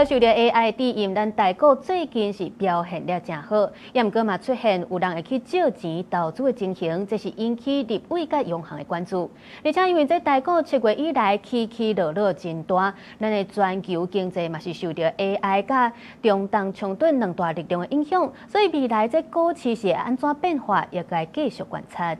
受到 AI 指引，咱台股最近是表現了真好，也毋过嘛出現有人會去借錢投資的情形，這是引起立委甲央行的關注。而且因為這台股7月以來起起落落真大，咱的全球經濟嘛是受到 AI 甲中東衝突兩大力量的影響，所以未來這股市是安怎變化，也該繼續觀察。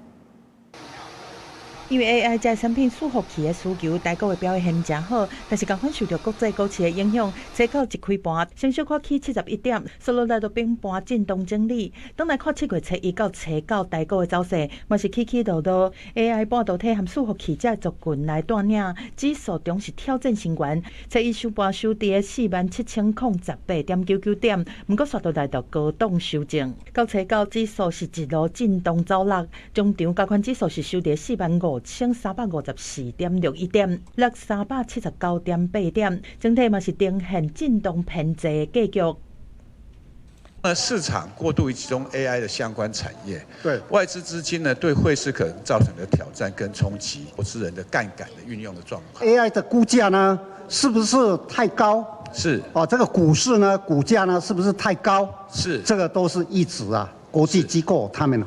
因為 AI 這產品伺服器的需求，台股的表現真好，但是剛好受到國際股市的影響，指數一開盤，先小看起71點，收落來到平盤震動整理。當來看7月初1到初9台股的走勢，嘛是起起落落。AI 半導體和伺服器這族群來帶領，指數中是挑戰新高。初一收盤收跌47018.99點，不過刷到來到高檔修正。到初9指數是一路震動走落，中場加權指數是收跌45354.61點，落379.8點，整體嘛是呈現震動偏濟的格局。市場過度於集中 AI 的相關產業，對外資資金呢對匯市可能造成的挑戰跟衝擊，投資人的槓桿的運用的狀況。AI 的估價呢是不是太高？是這個股市呢股價呢是不是太高？是，這個都是一直國際機構他們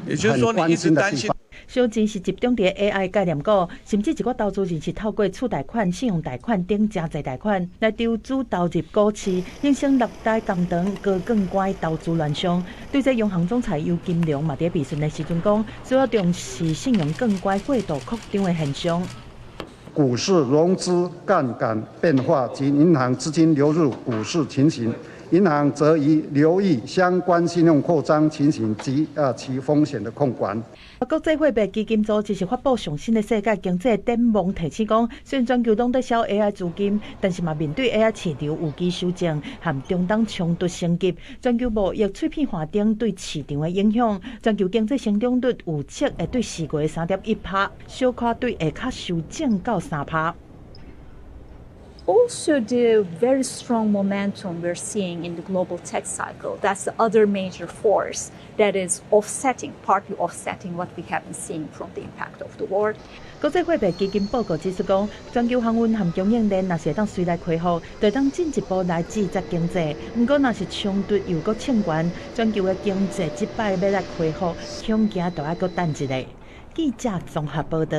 也就是說你一直擔心。小錢是集中在 AI 概念股，甚至一個投資人是透過儲貸款、信用貸款等真濟貸款來投資投入股市，形成6大工堂高槓桿投資亂象。對這央行總裁尤金龍嘛在備詢的時陣講，主要重視信用槓桿過度擴張的現象。股市融資槓桿變化及銀行資金流入股市情形。銀行則宜留意相關信用擴張情形及其風險的控管。國際貨幣基金組織是發布上新的世界經濟展望，提醒講，雖然全球攏在燒 AI 資金，但是嘛面對 AI 市場有機修正和中東衝突升級，全球貿易碎片化等對市場的影響，全球經濟成長率預測會對4月3.1%，小可對下卡修正到3%。Also, the very strong momentum we're seeing in the global tech cycle, that's the other major force that is partly offsetting what we have been seeing from the impact of the war. 國際貨幣基金報告指出講，全球航運和供應鏈若是會當隨來恢復，就當進一步來支持經濟。不過若是衝突又閣升懸，全球的經濟即擺要來恢復，恐驚就要閣等一下。記者綜合報道。